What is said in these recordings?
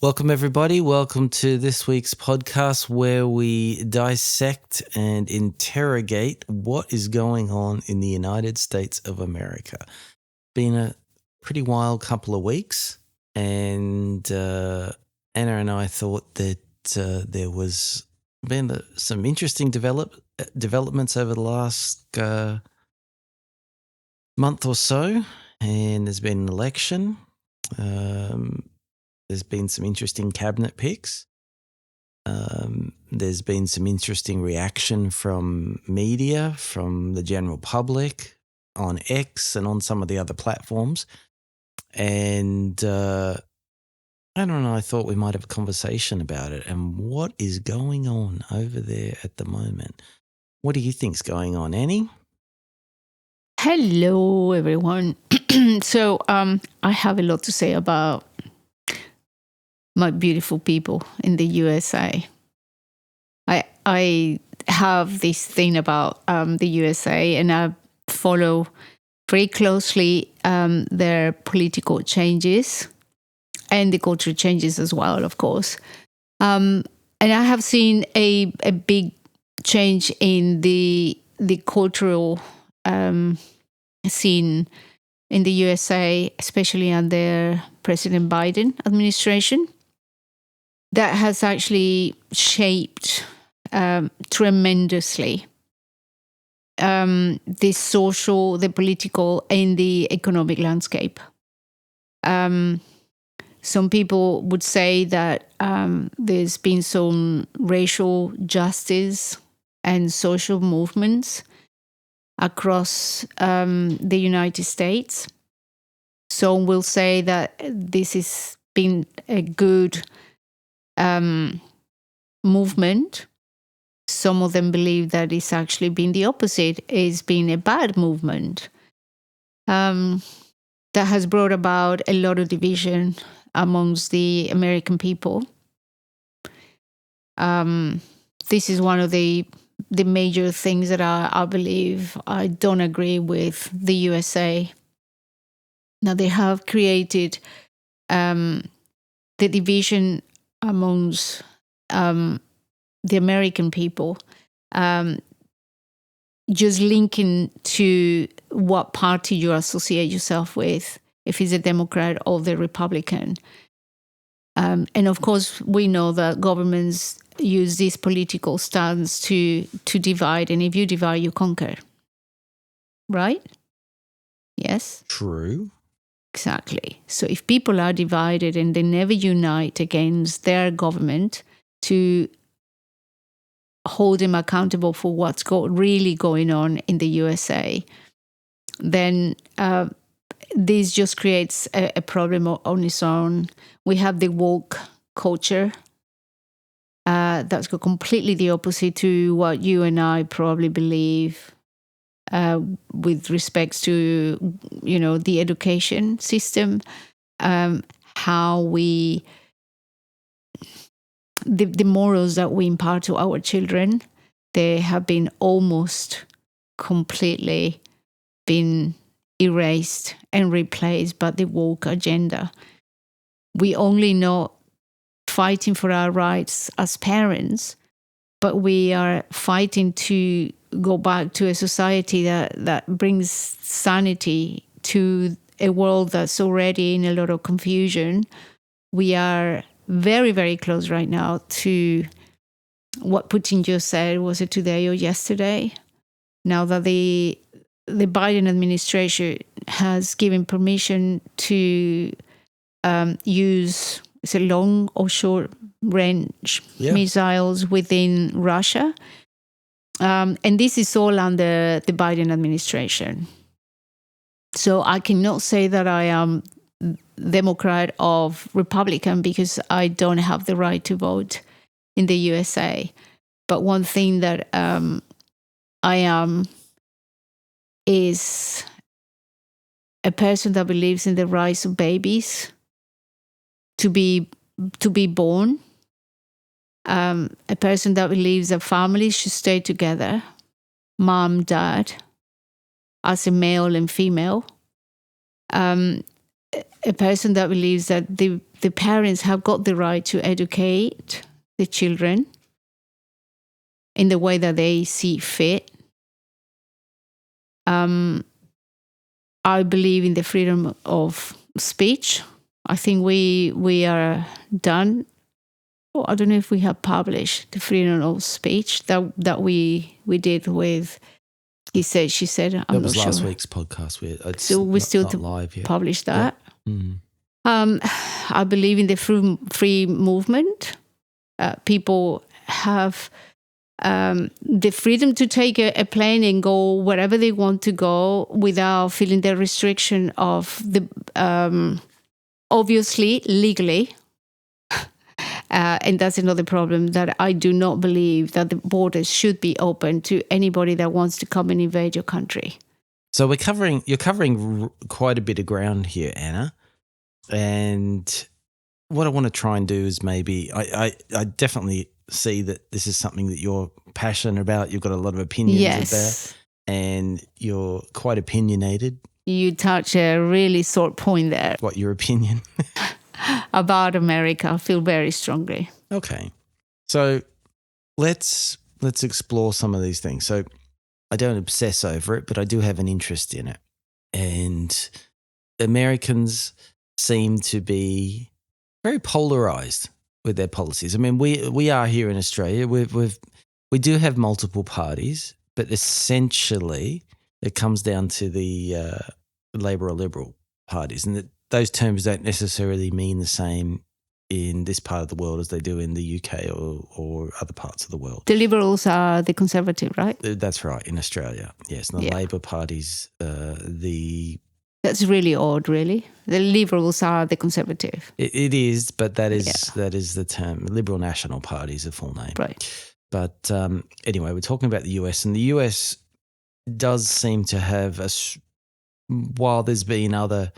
Welcome, everybody. Welcome to this week's podcast where we dissect and interrogate what is going on in the United States of America. Been a pretty wild couple of weeks, and Anna and I thought that there was been some interesting developments over the last month or so, and there's been an election. There's been some interesting cabinet picks. There's been some interesting reaction from media, from the general public on X and on some of the other platforms. And I don't know, I thought we might have a conversation about it and what is going on over there at the moment. What do you think's going on, Annie? Hello, everyone. So I have a lot to say about my beautiful people in the USA. I have this thing about the USA, and I follow very closely their political changes and the cultural changes as well, of course. And I have seen a big change in the cultural scene in the USA, especially under President Biden administration, that has actually shaped tremendously the social, the political, and the economic landscape. Some people would say that there's been some racial justice and social movements across the United States. Some will say that this has been a good movement. Some of them believe that it's actually been the opposite, it's been a bad movement that has brought about a lot of division amongst the American people. This is one of the major things that I believe I don't agree with the USA. Now, they have created the division amongst the American people, just linking to what party you associate yourself with, if it's a Democrat or the Republican. And of course, we know that governments use this political stance to divide, and if you divide, you conquer. Right? Yes? True. Exactly. So if people are divided and they never unite against their government to hold them accountable for what's really going on in the USA, then this just creates a problem on its own. We have the woke culture. That's completely the opposite to what you and I probably believe with respects to, the education system, how the morals that we impart to our children, they have been almost completely been erased and replaced by the woke agenda. We only know fighting for our rights as parents, but we are fighting to go back to a society that brings sanity to a world that's already in a lot of confusion. We are very, very close right now to what Putin just said, was it today or yesterday? Now that the Biden administration has given permission to use long or short range missiles within Russia. And this is all under the Biden administration. So I cannot say that I am Democrat or Republican because I don't have the right to vote in the USA. But one thing that I am is a person that believes in the rights of babies to be born, a person that believes that families should stay together, mom, dad, as a male and female, a person that believes that the parents have got the right to educate the children in the way that they see fit. I believe in the freedom of speech. I think we are done. Oh, I don't know if we have published the freedom of speech that we did with he said, she said. I'm that was not last sure. week's podcast. So we're still not to live yet. publish that. Yeah. Mm. I believe in the free movement. People have the freedom to take a plane and go wherever they want to go without feeling the restriction of the obviously legally. And that's another problem, that I do not believe that the borders should be open to anybody that wants to come and invade your country. So you're covering quite a bit of ground here, Anna. And what I want to try and do is maybe I definitely see that this is something that you're passionate about. You've got a lot of opinions about, and you're quite opinionated. You touch a really sore point there. What, your opinion? About America, I feel very strongly. Okay. So let's explore some of these things. So I don't obsess over it, but I do have an interest in it. And Americans seem to be very polarized with their policies. I mean, we are here in Australia. We do have multiple parties, but essentially it comes down to the Labor or Liberal parties, and those terms don't necessarily mean the same in this part of the world as they do in the UK or other parts of the world. The Liberals are the Conservative, right? That's right, in Australia, yes. And the Labor Party's That's really odd, really. The Liberals are the Conservative. It is, but that is the term. Liberal National Party is a full name. Right. But anyway, we're talking about the US, and the US does seem to have, while there's been other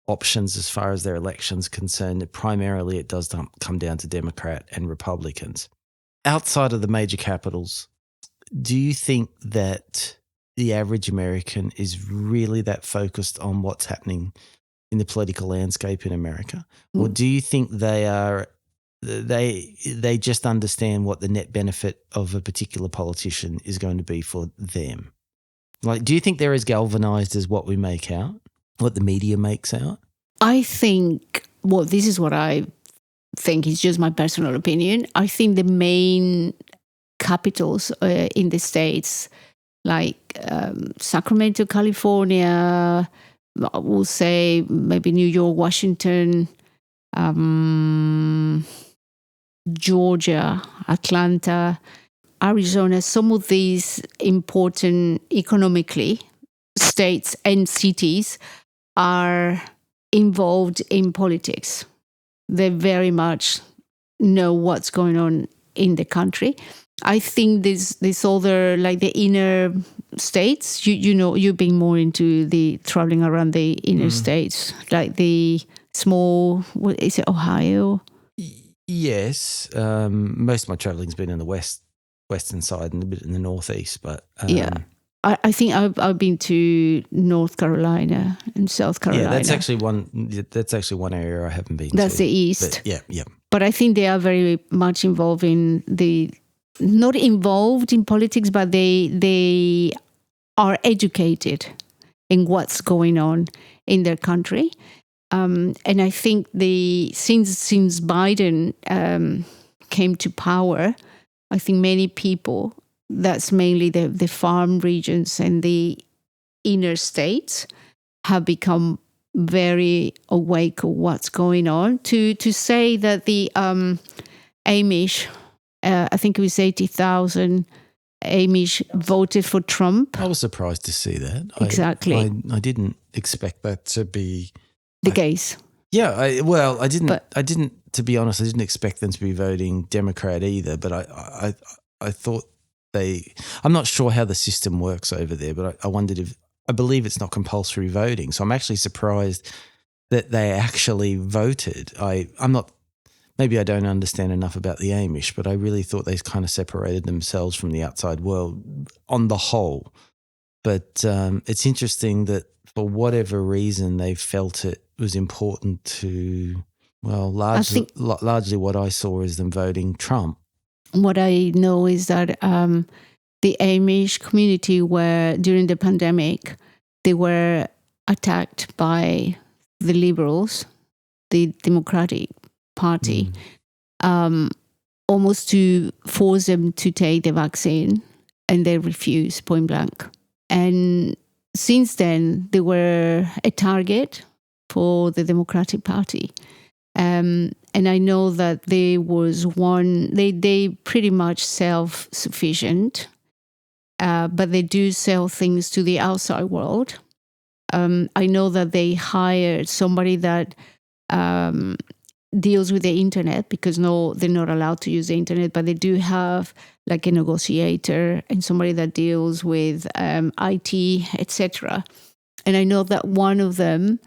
options as far as their elections concerned, primarily it does come down to Democrat and Republicans. Outside of the major capitals, do you think that the average American is really that focused on what's happening in the political landscape in America? Or do you think they just understand what the net benefit of a particular politician is going to be for them? Like, do you think they're as galvanized as what we make out, what the media makes out? I think, well, this is what I think, is just my personal opinion. I think the main capitals in the States, like Sacramento, California, I will say maybe New York, Washington, Georgia, Atlanta, Arizona, some of these important economically states and cities are involved in politics. They very much know what's going on in the country. I think this other, like the inner states, you know, you've been more into the traveling around the inner states, like the small, what is it, Ohio? Yes. Most of my traveling's been in the western side and a bit in the northeast, but I think I've been to North Carolina and South Carolina. Yeah, that's actually one area I haven't been to. That's the east. But yeah. But I think they are very much involved in not involved in politics, but they are educated in what's going on in their country. And I think since Biden came to power, I think many people, that's mainly the farm regions and the inner states, have become very awake of what's going on. To say that the Amish, I think it was 80,000 Amish voted for Trump. I was surprised to see that. Exactly. I didn't expect that to be the case. Yeah, I didn't. To be honest, I didn't expect them to be voting Democrat either. But I thought I'm not sure how the system works over there, but I wondered I believe it's not compulsory voting. So I'm actually surprised that they actually voted. I'm not. Maybe I don't understand enough about the Amish, but I really thought they kind of separated themselves from the outside world on the whole. But it's interesting that for whatever reason they felt it was important to, well, largely what I saw is them voting Trump. What I know is that the Amish community were, during the pandemic, they were attacked by the Liberals, the Democratic Party, almost to force them to take the vaccine, and they refused point blank. And since then, they were a target for the Democratic Party. And I know that there was they pretty much self-sufficient, but they do sell things to the outside world. I know that they hired somebody that deals with the internet, because they're not allowed to use the internet, but they do have like a negotiator and somebody that deals with IT, etc. And I know that one of them,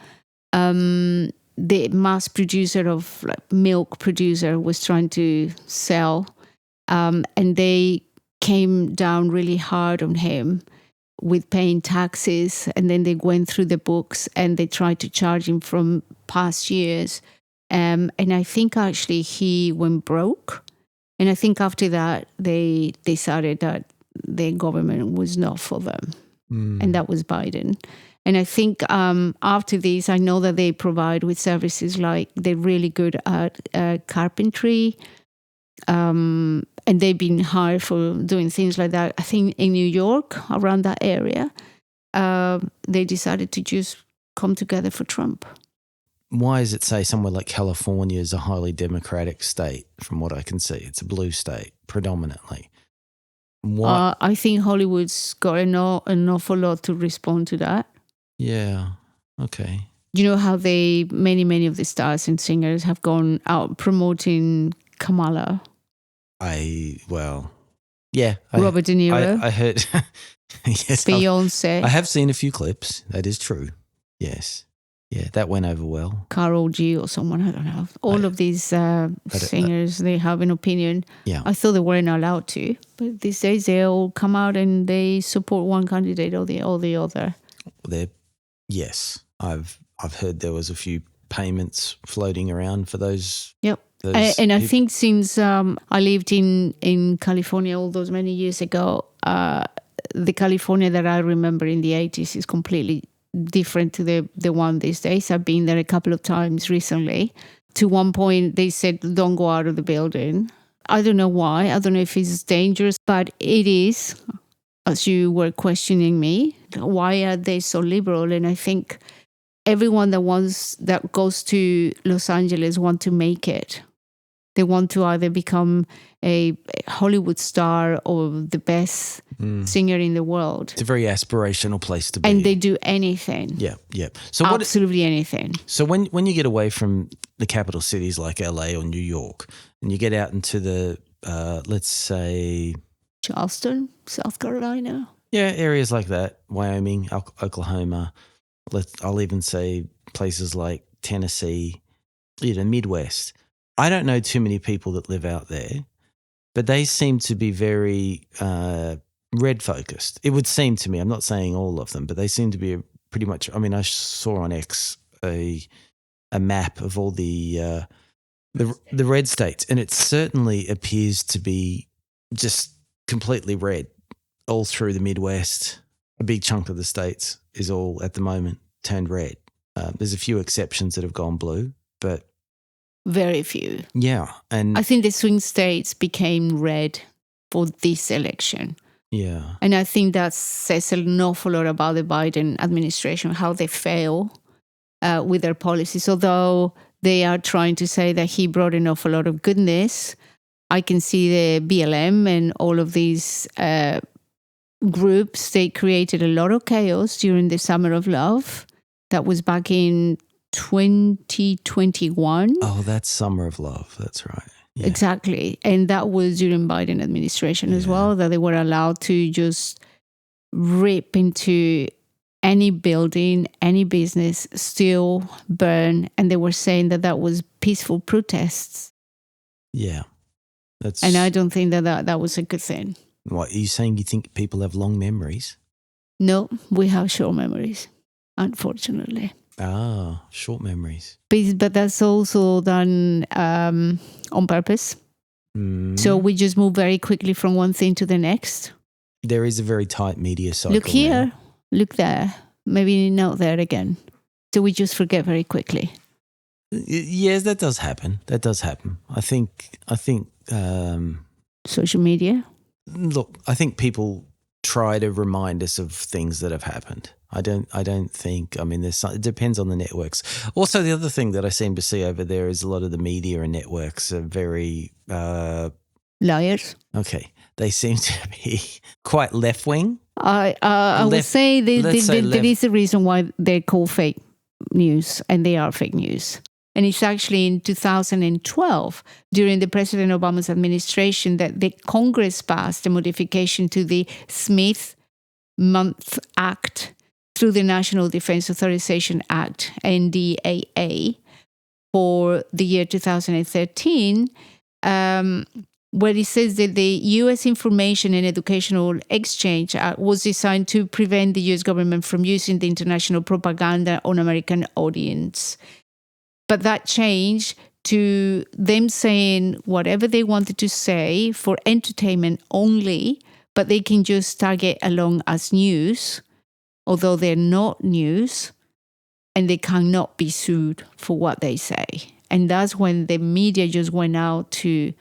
the mass producer of milk producer, was trying to sell, and they came down really hard on him with paying taxes, and then they went through the books and they tried to charge him from past years. And I think actually he went broke. And I think after that, they decided that the government was not for them. And that was Biden. And I think after this, I know that they provide with services like they're really good at carpentry. And they've been hired for doing things like that. I think in New York, around that area, they decided to just come together for Trump. Why does it say somewhere like California is a highly democratic state? From what I can see, it's a blue state predominantly. I think Hollywood's got an awful lot to respond to that. Yeah. Okay. You know how many of the stars and singers have gone out promoting Kamala. Robert De Niro. I heard. Yes, Beyonce. I have seen a few clips. That is true. Yes. Yeah, that went over well. Karol G or someone, I don't know. All of these singers, they have an opinion. Yeah. I thought they weren't allowed to, but these days they all come out and they support one candidate or the other. Yes, I've heard there was a few payments floating around for those. Yep. And I think since I lived in California all those many years ago, the California that I remember in the 80s is completely different to the one these days. I've been there a couple of times recently. To one point, they said, don't go out of the building. I don't know why. I don't know if it's dangerous, but it is, as you were questioning me, why are they so liberal? And I think everyone that goes to Los Angeles want to make it. They want to either become a Hollywood star or the best singer in the world. It's a very aspirational place to be. And they do anything. Yeah, yeah. So absolutely anything. So when you get away from the capital cities like LA or New York, and you get out into the, let's say... Charleston, South Carolina. Yeah, areas like that, Wyoming, Oklahoma. I'll even say places like Tennessee, Midwest. I don't know too many people that live out there, but they seem to be very red focused. It would seem to me, I'm not saying all of them, but they seem to be pretty much, I mean, I saw on X a map of all the red states, and it certainly appears to be just completely red all through the Midwest. A big chunk of the states is all at the moment turned red. There's a few exceptions that have gone blue, but very few. Yeah. And I think the swing states became red for this election. Yeah. And I think that says an awful lot about the Biden administration, how they fail with their policies. Although they are trying to say that he brought an awful lot of goodness, I can see the BLM and all of these groups, they created a lot of chaos during the Summer of Love. That was back in 2021. Oh, that's Summer of Love. That's right. Yeah. Exactly. And that was during Biden administration as well, that they were allowed to just rip into any building, any business, steal, burn. And they were saying that was peaceful protests. Yeah. And I don't think that was a good thing. What, are you saying you think people have long memories? No, we have short memories, unfortunately. Ah, short memories. But that's also done on purpose. So we just move very quickly from one thing to the next. There is a very tight media cycle. Look here, now. look there, maybe not there again. So we just forget very quickly. Yes, that does happen. I think. Social media. Look, I think people try to remind us of things that have happened. I don't think. I mean, it depends on the networks. Also, the other thing that I seem to see over there is a lot of the media and networks are very liars. Okay, they seem to be quite left wing. I would say there is a reason why they're called fake news, and they are fake news. And it's actually in 2012, during the President Obama's administration, that the Congress passed a modification to the Smith-Month Act through the National Defense Authorization Act, NDAA, for the year 2013, where it says that the U.S. Information and Educational Exchange Act was designed to prevent the U.S. government from using the international propaganda on American audience. But that changed to them saying whatever they wanted to say for entertainment only, but they can just tag it along as news, although they're not news, and they cannot be sued for what they say. And that's when the media just went out to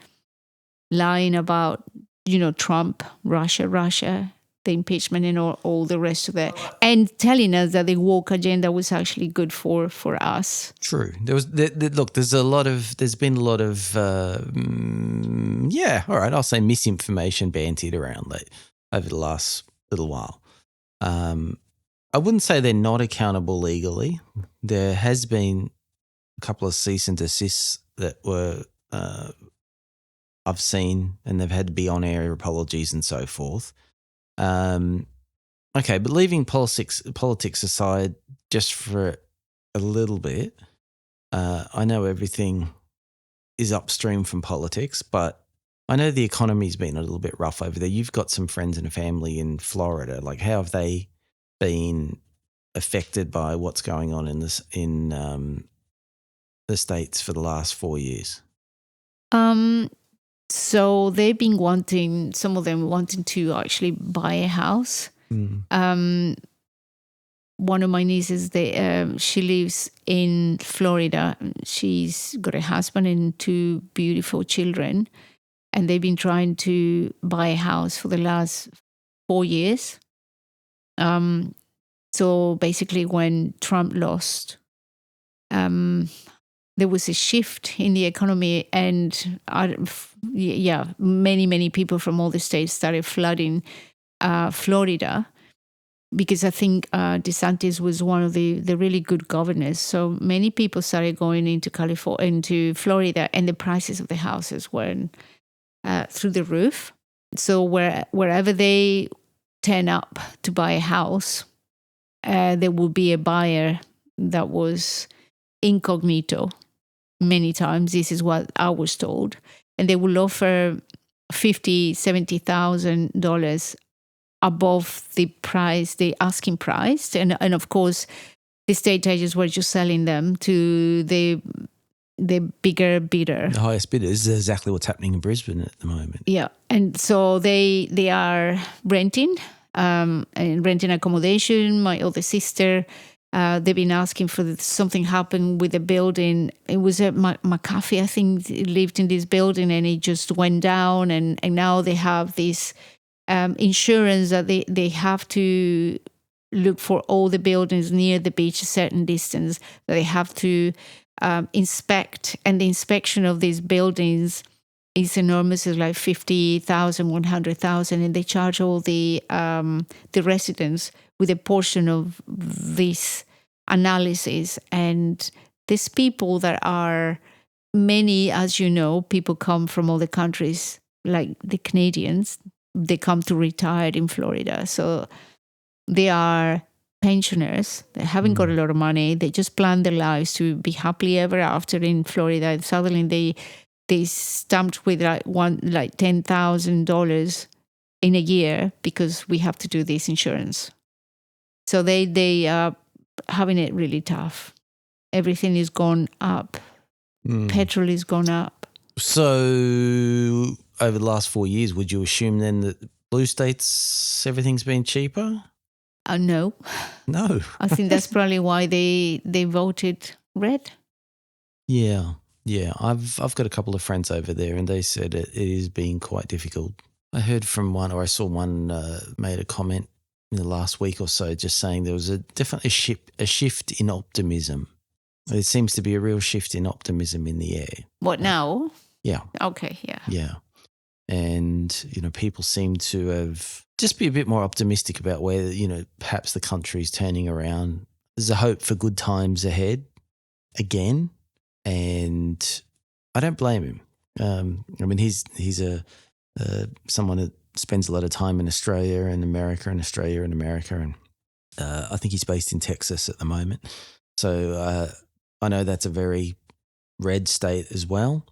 lying about, Trump, Russia, the impeachment and all the rest of it, and telling us that the woke agenda was actually good for us. True. There's been a lot of all right, I'll say misinformation bandied around over the last little while. I wouldn't say they're not accountable legally. There has been a couple of cease and desists that were I've seen, and they've had to be on-air apologies and so forth. Okay, but leaving politics aside just for a little bit, I know everything is upstream from politics, but I know the economy's been a little bit rough over there. You've got some friends and a family in Florida. Like, how have they been affected by what's going on in the States for the last 4 years? So they've been some of them wanting to actually buy a house. One of my nieces, she lives in Florida. She's got a husband and 2 beautiful children, and they've been trying to buy a house for the last 4 years. So basically, when Trump lost, there was a shift in the economy, and many people from all the states started flooding Florida, because I think DeSantis was one of the really good governors. So many people started going into into Florida, and the prices of the houses went through the roof. So wherever they turn up to buy a house, there will be a buyer that was incognito many times. This is what I was told. And they will offer $50,000, $70,000 above the price, the asking price. And of course, the estate agents were just selling them to the bigger bidder. The highest bidder. This is exactly what's happening in Brisbane at the moment. Yeah. And so they are renting and renting accommodation. My older sister, they've been asking for something happened with the building. It was at McAfee, I think, lived in this building, and it just went down. And now they have this insurance that they have to look for all the buildings near the beach a certain distance that they have to inspect. And the inspection of these buildings is enormous. It's like $50,000, $100,000, and they charge all the residents with a portion of this analysis. And these people that are many, as you know, people come from all the countries, like the Canadians, they come to retire in Florida. So they are pensioners. They haven't got a lot of money. They just plan their lives to be happily ever after in Florida. And suddenly they stamped with like $10,000 in a year because we have to do this insurance. So they are having it really tough. Everything is gone up. Petrol is gone up. So over the last 4 years, would you assume then that blue states, everything's been cheaper? No. No. I think that's probably why they voted red. Yeah. I've got a couple of friends over there, and they said it is being quite difficult. I heard from one, or I saw one made a comment in the last week or so, just saying there was definitely a shift in optimism. There seems to be a real shift in optimism in the air. What now? Yeah. Okay. Yeah. Yeah. And, people seem to have just be a bit more optimistic about where, perhaps the country's turning around. There's a hope for good times ahead again. And I don't blame him. He's someone that spends a lot of time in Australia and America and Australia and America. And I think he's based in Texas at the moment. So I know that's a very red state as well.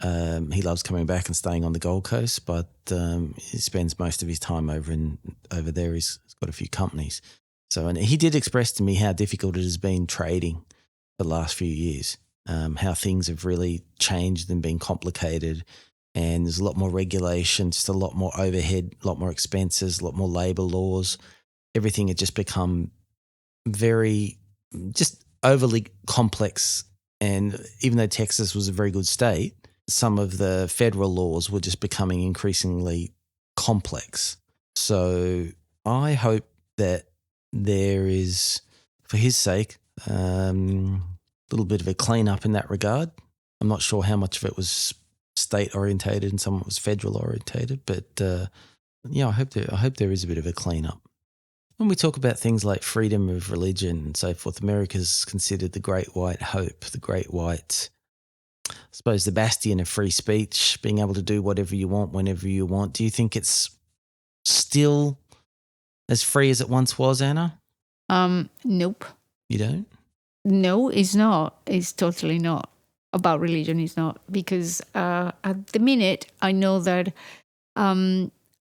He loves coming back and staying on the Gold Coast, but he spends most of his time over there. He's got a few companies. So, and he did express to me how difficult it has been trading the last few years, how things have really changed and been complicated, and there's a lot more regulation, just a lot more overhead, a lot more expenses, a lot more labour laws. Everything had just become just overly complex. And even though Texas was a very good state, some of the federal laws were just becoming increasingly complex. So I hope that there is, for his sake, a little bit of a clean-up in that regard. I'm not sure how much of it was state-orientated and some of it was federal-orientated, but I hope there is a bit of a clean-up. When we talk about things like freedom of religion and so forth, America's considered the great white hope, the great white, I suppose, the bastion of free speech, being able to do whatever you want, whenever you want. Do you think it's still as free as it once was, Anna? Nope. You don't? No, it's not. It's totally not. About religion, it's not. Because at the minute, I know that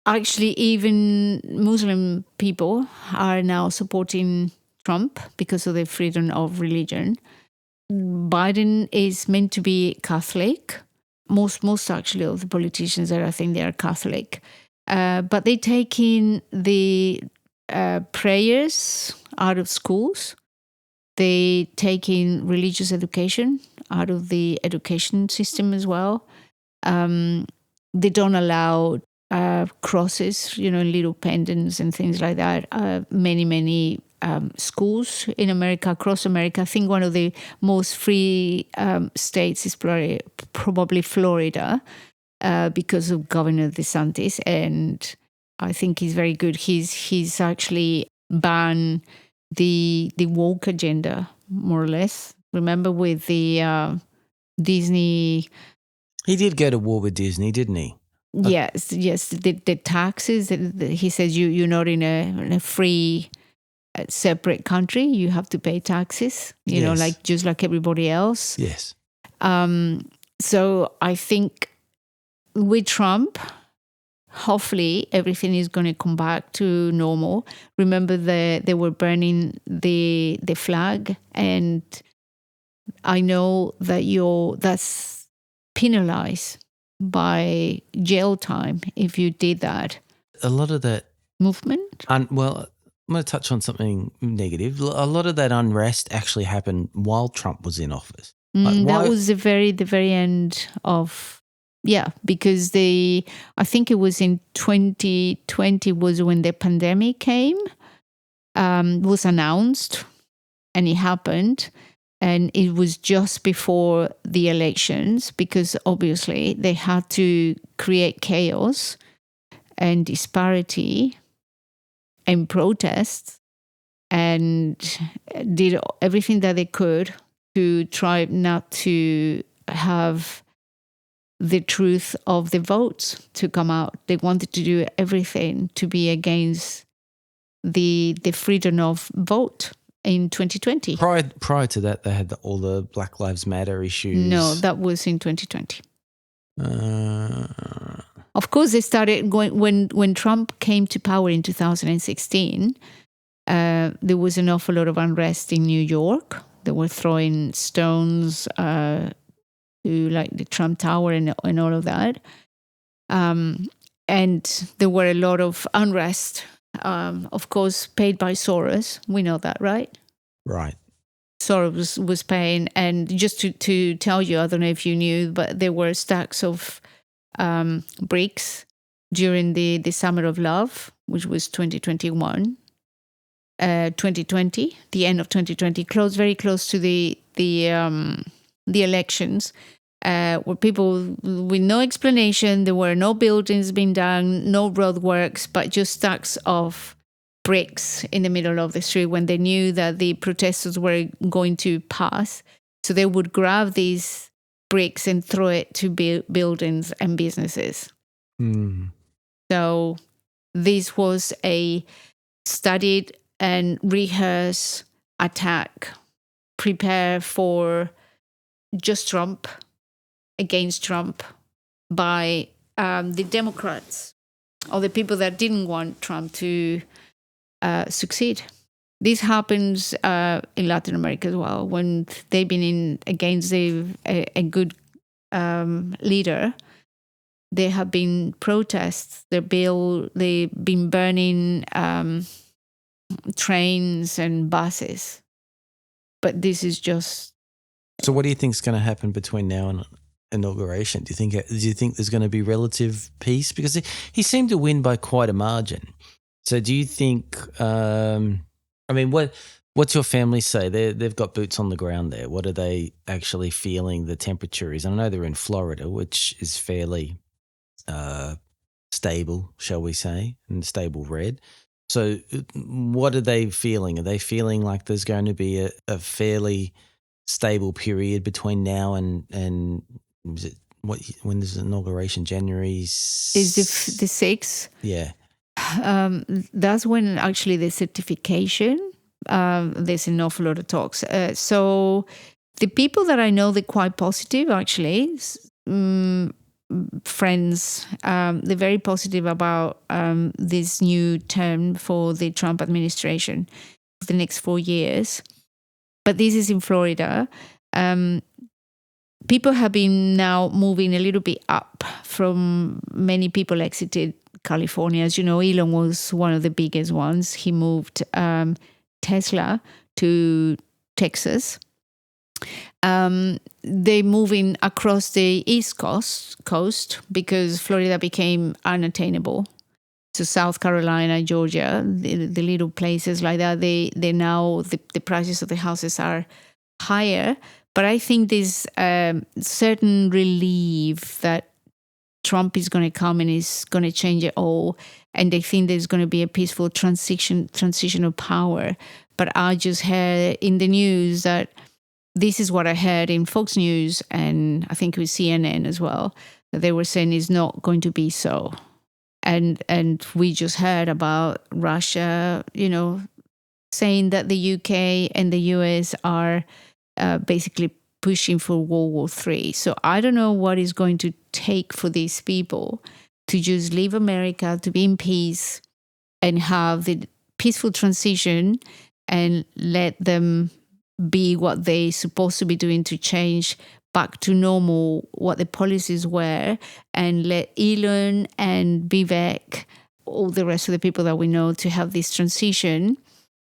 actually even Muslim people are now supporting Trump because of the freedom of religion. Biden is meant to be Catholic. Most actually of the politicians there, I think they are Catholic. But they take in the prayers out of schools. They take in religious education out of the education system as well. They don't allow crosses, little pendants and things like that. Many schools in America, across America. I think one of the most free states is probably Florida because of Governor DeSantis, and I think he's very good. He's actually banned the woke agenda, more or less. Remember with the Disney. He did go to war with Disney, didn't he? Yes. The taxes. He says you're not in a free, separate country. You have to pay taxes. You know, just like everybody else. Yes. So I think with Trump, hopefully everything is going to come back to normal. Remember they were burning the flag, and I know that that's penalized by jail time if you did that. A lot of that movement. Well, I'm going to touch on something negative. A lot of that unrest actually happened while Trump was in office. That was the very end of. Yeah, because I think it was in 2020 was when the pandemic came, was announced, and it happened. And it was just before the elections because obviously they had to create chaos and disparity and protests and did everything that they could to try not to have the truth of the votes to come out. They wanted to do everything to be against the freedom of vote in 2020. Prior to that, they had all the Black Lives Matter issues. No, that was in 2020. Of course, they started going when Trump came to power in 2016. There was an awful lot of unrest in New York. They were throwing stones to like the Trump Tower and all of that. And there were a lot of unrest, of course, paid by Soros. We know that, right? Right. Soros was paying. And just to tell you, I don't know if you knew, but there were stacks of bricks during the Summer of Love, which was 2021. 2020, the end of 2020, very close to the elections, where people with no explanation, there were no buildings being done, no roadworks, but just stacks of bricks in the middle of the street when they knew that the protesters were going to pass. So they would grab these bricks and throw it to buildings and businesses. Mm. So this was a studied and rehearse attack, prepare for just Trump, against Trump, by the Democrats or the people that didn't want Trump to succeed. This happens in Latin America as well. When they've been against a good leader, there have been protests. They've been burning trains and buses. But this is just... So what do you think is going to happen between now and inauguration? Do you think there's going to be relative peace? Because he seemed to win by quite a margin. So do you think what's your family say? They've got boots on the ground there. What are they actually feeling the temperature is? I know they're in Florida, which is fairly stable, shall we say, and stable red. So what are they feeling? Are they feeling like there's going to be a fairly stable period between now and is it when is the inauguration? January is the 6th? Yeah. That's when actually the certification. There's an awful lot of talks. So the people that I know, they're quite positive actually. Friends, they're very positive about this new term for the Trump administration for the next 4 years. But this is in Florida. People have been now moving a little bit up from many people exited California. As you know, Elon was one of the biggest ones. He moved Tesla to Texas. They're moving across the East Coast because Florida became unattainable. So South Carolina, Georgia, the little places like that, they now the prices of the houses are higher. But I think there's certain relief that Trump is going to come and is going to change it all, and they think there's going to be a peaceful transition of power. But I just heard in the news that this is what I heard in Fox News, and I think it was CNN as well, that they were saying it's not going to be so. And we just heard about Russia, saying that the UK and the US are basically pushing for World War III. So I don't know what it's going to take for these people to just leave America, to be in peace and have the peaceful transition and let them be what they're supposed to be doing to change back to normal what the policies were, and let Elon and Vivek, all the rest of the people that we know, to have this transition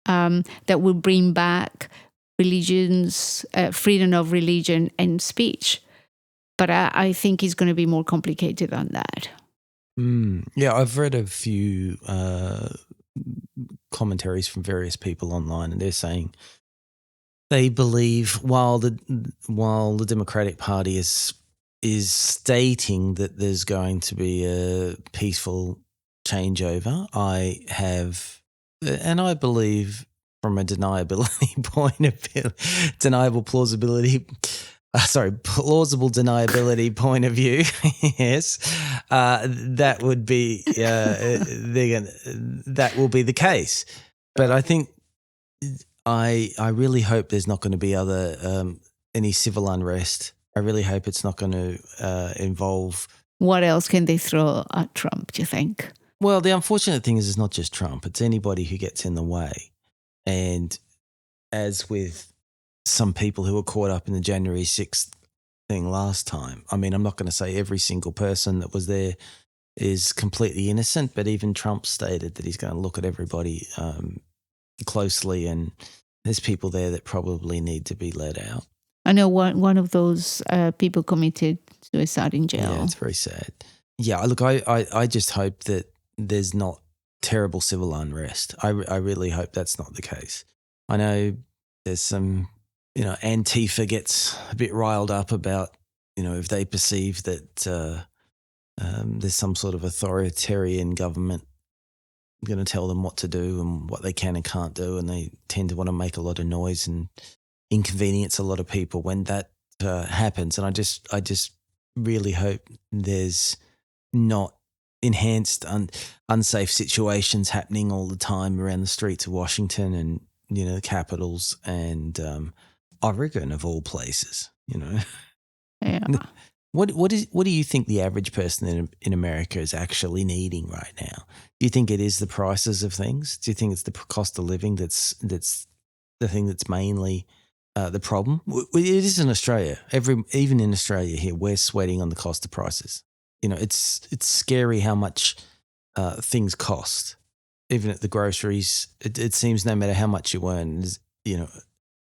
that will bring back religions, freedom of religion and speech. But I think it's going to be more complicated than that. Yeah, I've read a few commentaries from various people online, and they're saying they believe while the Democratic Party is stating that there's going to be a peaceful changeover, I believe from a plausible deniability point of view, yes, that would be that will be the case. But I think I really hope there's not going to be any civil unrest. I really hope it's not going to involve. What else can they throw at Trump, do you think? Well, the unfortunate thing is it's not just Trump. It's anybody who gets in the way. And as with some people who were caught up in the January 6th thing last time, I mean, I'm not going to say every single person that was there is completely innocent, but even Trump stated that he's going to look at everybody closely, and there's people there that probably need to be let out. I know one of those people committed suicide in jail. Yeah, it's very sad. Yeah, look, I just hope that there's not terrible civil unrest. I really hope that's not the case. I know there's some, Antifa gets a bit riled up about, if they perceive that there's some sort of authoritarian government going to tell them what to do and what they can and can't do, and they tend to want to make a lot of noise and inconvenience a lot of people when that happens. And I just really hope there's not enhanced unsafe situations happening all the time around the streets of Washington and the capitals and Oregon of all places. Yeah. What do you think the average person in America is actually needing right now? Do you think it is the prices of things? Do you think it's the cost of living that's the thing that's mainly the problem? It is in Australia. Even in Australia here, we're sweating on the cost of prices. It's scary how much things cost. Even at the groceries, it seems no matter how much you earn,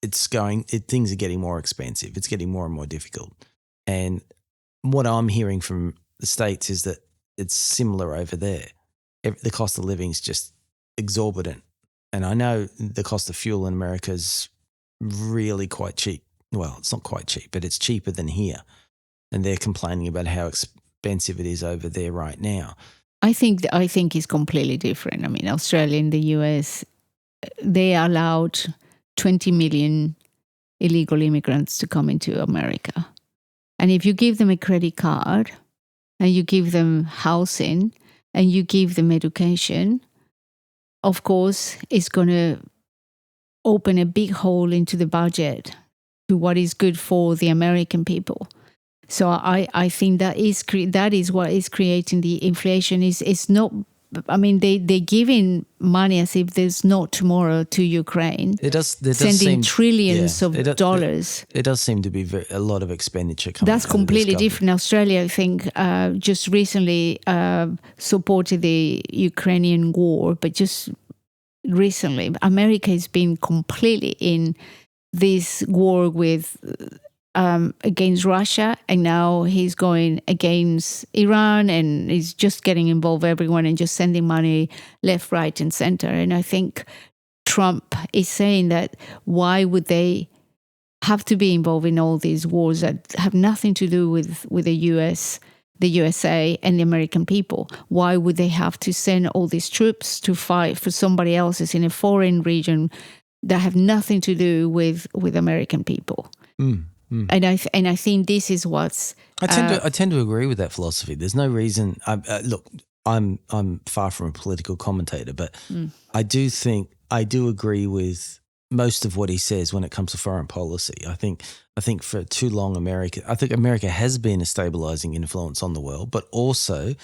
things are getting more expensive. It's getting more and more difficult. And what I'm hearing from the States is that it's similar over there. The cost of living is just exorbitant. And I know the cost of fuel in America is really quite cheap. Well, it's not quite cheap, but it's cheaper than here. And they're complaining about how expensive it is over there right now. I think it's completely different. I mean, Australia and the US, they allowed 20 million illegal immigrants to come into America. And if you give them a credit card and you give them housing and you give them education, of course, it's going to open a big hole into the budget to what is good for the American people. So I think that is what is creating the inflation. It's not. I mean, they're giving money as if there's no tomorrow to Ukraine. There does sending seem, trillions of dollars. It does seem to be a lot of expenditure coming. That's completely different. Australia, I think, just recently supported the Ukrainian war, but just recently, America has been completely in this war with. Against Russia, and now he's going against Iran, and he's just getting involved everyone and just sending money left, right, and center. And I think Trump is saying that why would they have to be involved in all these wars that have nothing to do with the US, the USA, and the American people? Why would they have to send all these troops to fight for somebody else's in a foreign region that have nothing to do with American people? And I think this is what's. I tend to agree with that philosophy. There's no reason. Look, I'm far from a political commentator, but I do agree with most of what he says when it comes to foreign policy. I think for too long America has been a stabilizing influence on the world, but also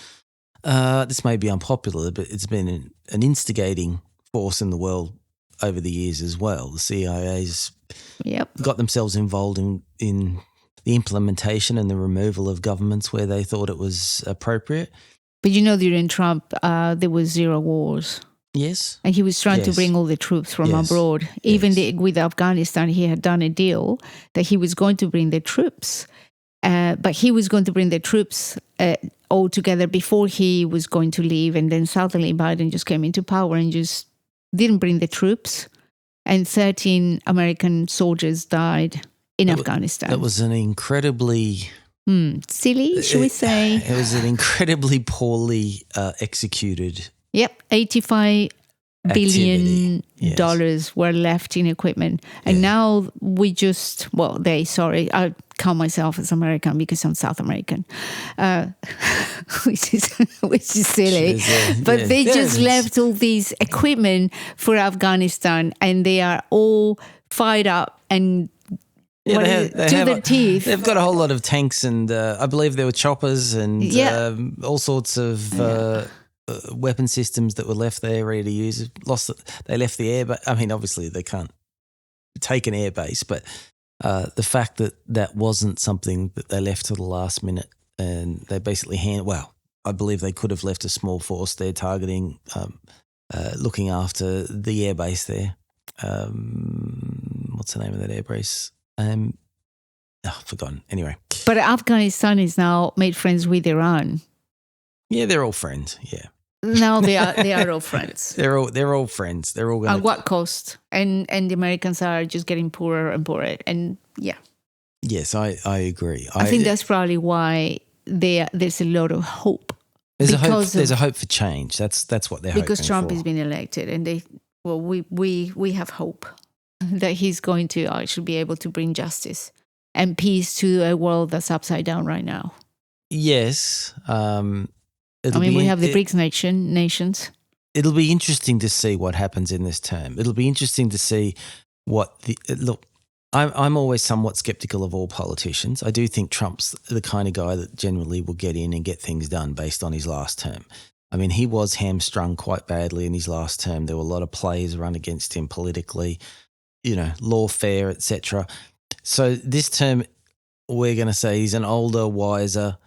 this may be unpopular, but it's been an instigating force in the world over the years as well. The CIA's got themselves involved in the implementation and the removal of governments where they thought it was appropriate. But during Trump, there was zero wars. Yes. And he was trying to bring all the troops from abroad. Even with Afghanistan, he had done a deal that he was going to bring the troops. But he was going to bring the troops all together before he was going to leave. And then suddenly Biden just came into power and just didn't bring the troops. And 13 American soldiers died in Afghanistan. That was an incredibly... silly, should we say? It was an incredibly poorly executed... Yep, $85 billion were left in equipment. And now we just... Well, I count myself as American because I'm South American, which is silly. But they just left all these equipment for Afghanistan, and they are all fired up and to the teeth. They've got a whole lot of tanks, and I believe there were choppers and all sorts of weapon systems that were left there ready to use. They left the air, but I mean, obviously they can't take an air base, but the fact that that wasn't something that they left to the last minute, and they basically I believe they could have left a small force there targeting, looking after the air base there. What's the name of that air base? Forgotten. Anyway. But Afghanistan is now made friends with Iran. Yeah, they're all friends. Yeah. Now they are all friends. They're all friends. They're all going. At what cost? And the Americans are just getting poorer and poorer. And yeah. Yes, I agree. I think that's probably why there's a lot of hope. There's a hope for change. That's what they're hoping for. Because Trump has been elected, and we have hope that he's going to actually be able to bring justice and peace to a world that's upside down right now. Yes. We have the BRICS nations. It'll be interesting to see what happens in this term. It'll be interesting to see I'm always somewhat skeptical of all politicians. I do think Trump's the kind of guy that generally will get in and get things done based on his last term. I mean, he was hamstrung quite badly in his last term. There were a lot of players run against him politically, lawfare, etc. So this term, we're going to say he's an older, wiser,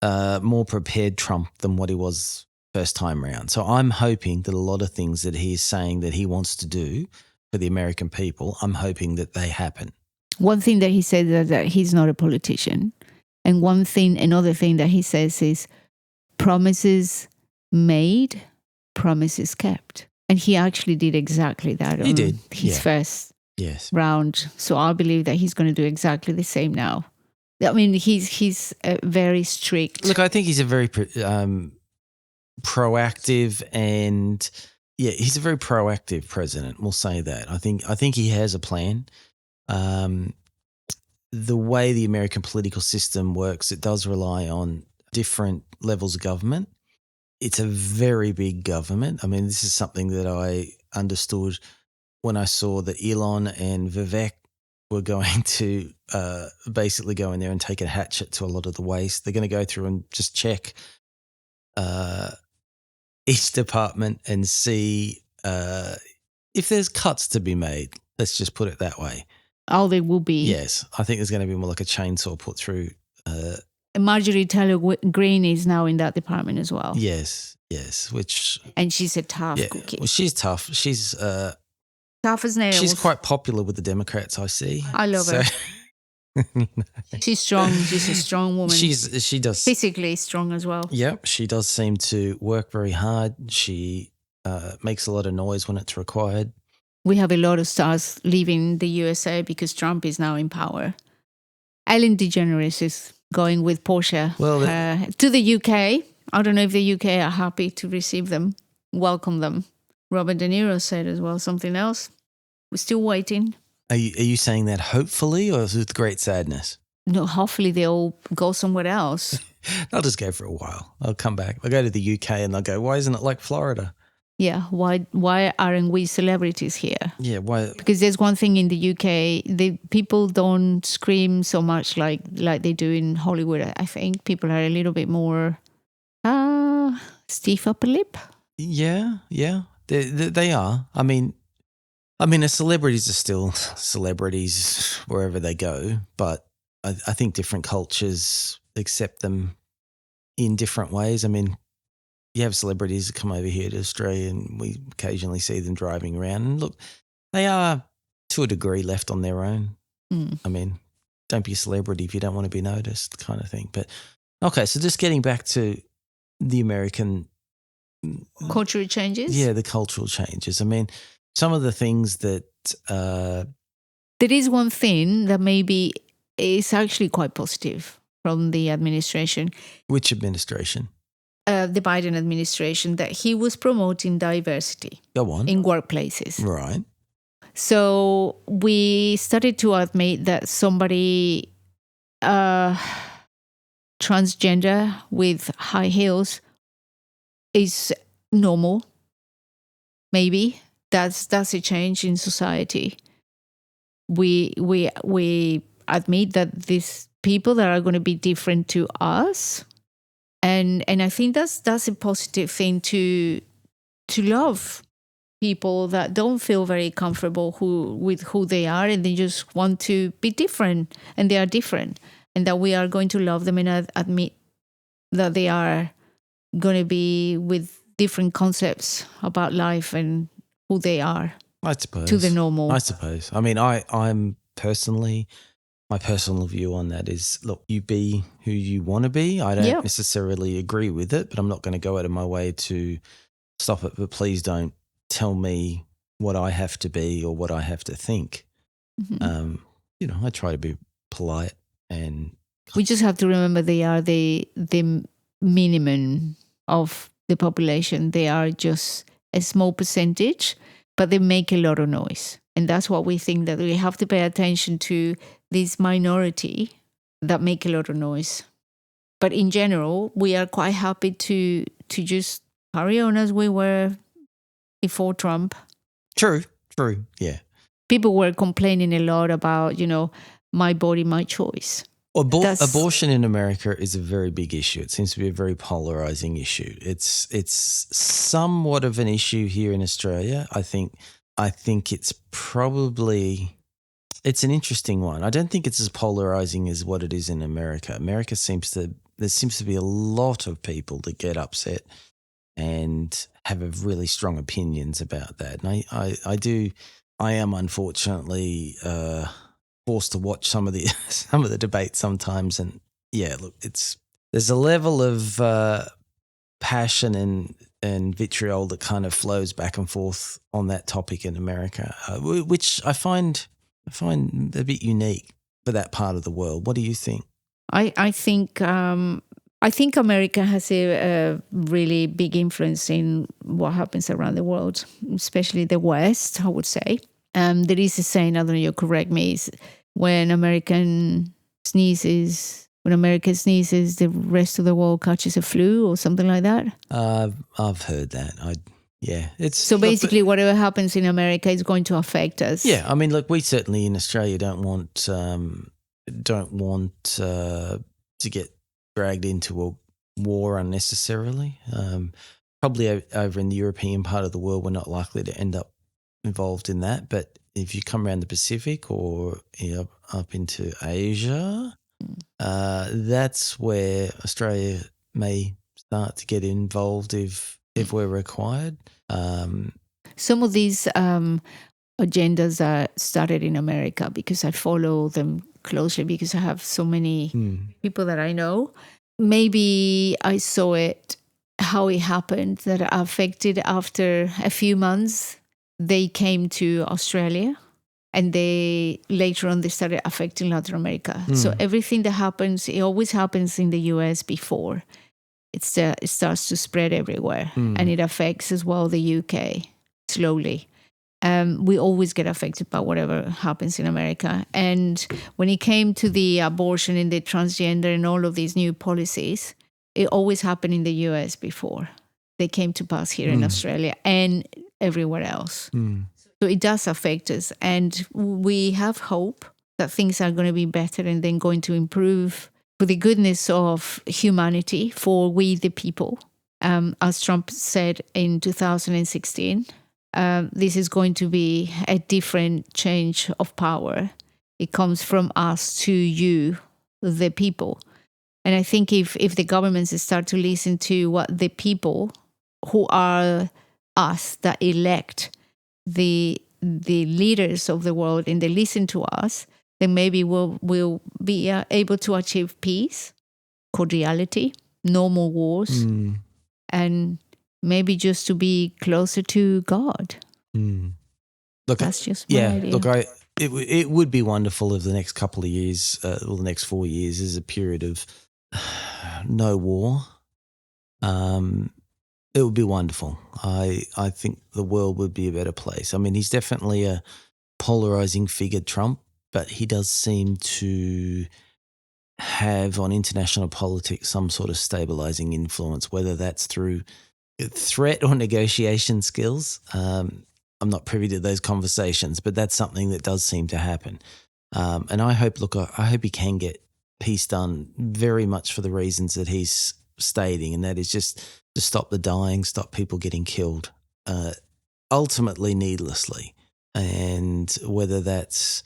more prepared Trump than what he was first time around. So I'm hoping that a lot of things that he's saying that he wants to do for the American people, I'm hoping that they happen. One thing that he said is that he's not a politician. And another thing that he says is promises made, promises kept. And he actually did exactly that on his first round. So I believe that he's going to do exactly the same now. I mean, he's very strict. Look, I think he's a very proactive and he's a very proactive president. We'll say that. I think he has a plan. The way the American political system works, it does rely on different levels of government. It's a very big government. I mean, this is something that I understood when I saw that Elon and Vivek were going to basically go in there and take a hatchet to a lot of the waste. They're going to go through and just check each department and see if there's cuts to be made. Let's just put it that way. Oh, there will be. Yes. I think there's going to be more like a chainsaw put through. Marjorie Taylor Greene is now in that department as well. Yes. And she's a tough cookie. Well, she's tough. She's tough as nails. She's quite popular with the Democrats, I see. I love her. She's strong. She's a strong woman. She does physically strong as well. Yep, she does seem to work very hard. She makes a lot of noise when it's required. We have a lot of stars leaving the USA because Trump is now in power. Ellen DeGeneres is going with Porsche to the UK. I don't know if the UK are happy to receive them, welcome them. Robert De Niro said as well something else. We're still waiting. Are you saying that hopefully or with great sadness? No, hopefully they'll go somewhere else. I'll just go for a while. I'll come back. I'll go to the UK and they'll go, why isn't it like Florida? Yeah, why aren't we celebrities here? Yeah, why? Because there's one thing in the UK, the people don't scream so much like they do in Hollywood. I think people are a little bit more stiff upper lip. Yeah, they are. I mean, the celebrities are still celebrities wherever they go, but I think different cultures accept them in different ways. I mean, you have celebrities that come over here to Australia and we occasionally see them driving around. And look, they are to a degree left on their own. I mean, don't be a celebrity if you don't want to be noticed kind of thing. But okay, so just getting back to the American cultural changes. Yeah, the cultural changes. I mean, some of the things that there is one thing that maybe is actually quite positive from the administration. Which administration? The Biden administration, that he was promoting diversity. Go on. In workplaces. Right. So we started to admit that somebody transgender with high heels is normal. Maybe that's a change in society. We admit that these people that are going to be different to us And I think that's a positive thing to love people that don't feel very comfortable with who they are, and they just want to be different, and they are different, and that we are going to love them and admit that they are going to be with different concepts about life and who they are. I suppose. To the normal. I suppose. I mean, I'm personally, my personal view on that is, look, you be who you want to be. I don't necessarily agree with it, but I'm not going to go out of my way to stop it. But please don't tell me what I have to be or what I have to think. Mm-hmm. I try to be polite, and we just have to remember they are the minimum of the population. They are just a small percentage, but they make a lot of noise. And that's what we think, that we have to pay attention to this minority that make a lot of noise. But in general, we are quite happy to just carry on as we were before Trump. True, yeah. People were complaining a lot about, my body, my choice. Abortion in America is a very big issue. It seems to be a very polarizing issue. It's somewhat of an issue here in Australia. I think it's probably, it's an interesting one. I don't think it's as polarizing as what it is in America. There seems to be a lot of people that get upset and have really strong opinions about that. And I am unfortunately forced to watch some of the debates sometimes, and yeah, look, there's a level of passion and vitriol that kind of flows back and forth on that topic in America, which I find a bit unique for that part of the world. What do you think? I think America has a really big influence in what happens around the world, especially the West, I would say. There is a saying, I don't know, you correct me, is when America sneezes, the rest of the world catches a flu or something like that. I've heard that. It's so basically whatever happens in America is going to affect us. Yeah, I mean, look, we certainly in Australia don't want to get dragged into a war unnecessarily. Probably over in the European part of the world, we're not likely to end up involved in that. But if you come around the Pacific or up into Asia, that's where Australia may start to get involved if we're required. Some of these agendas are started in America because I follow them closely because I have so many people that I know. Maybe I saw it, how it happened, that affected after a few months. They came to Australia, and later on they started affecting Latin America. So everything that happens, it always happens in the US before. It starts to spread everywhere, and it affects as well the UK slowly. We always get affected by whatever happens in America. And when it came to the abortion and the transgender and all of these new policies, it always happened in the US before they came to pass here in Australia and everywhere else. So it does affect us. And we have hope that things are going to be better and then going to improve for the goodness of humanity, for we the people. As Trump said in 2016, this is going to be a different change of power. It comes from us to you, the people. And I think if the governments start to listen to what the people, who are us that elect the leaders of the world, and they listen to us, then maybe we'll be able to achieve peace, cordiality, no more wars, and maybe just to be closer to God. Look, that's just my idea. Look, it would be wonderful if the next couple of years, or the next 4 years, is a period of no war. It would be wonderful. I think the world would be a better place. I mean, he's definitely a polarizing figure, Trump, but he does seem to have on international politics some sort of stabilizing influence, whether that's through threat or negotiation skills. I'm not privy to those conversations, but that's something that does seem to happen. And I hope he can get peace done very much for the reasons that he's stating, and that is just to stop the dying, stop people getting killed, ultimately needlessly. And whether that's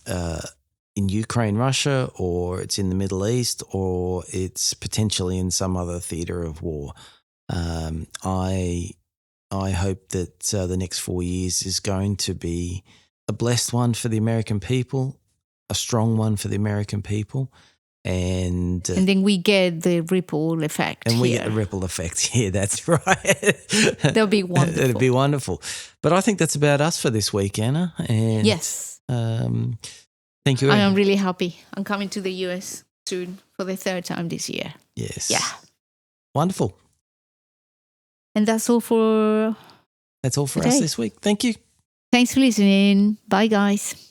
in Ukraine, Russia, or it's in the Middle East, or it's potentially in some other theatre of war, I hope that the next 4 years is going to be a blessed one for the American people, a strong one for the American people, and then we get the ripple effect. And we here. get the ripple effect. Yeah, that's right. That'll be wonderful. It'd be wonderful. But I think that's about us for this week, Anna. And yes. Thank you. I am really happy. I'm coming to the US soon for the 3rd time this year. Yes. Yeah. Wonderful. And that's all for today. us this week. Thank you. Thanks for listening. Bye, guys.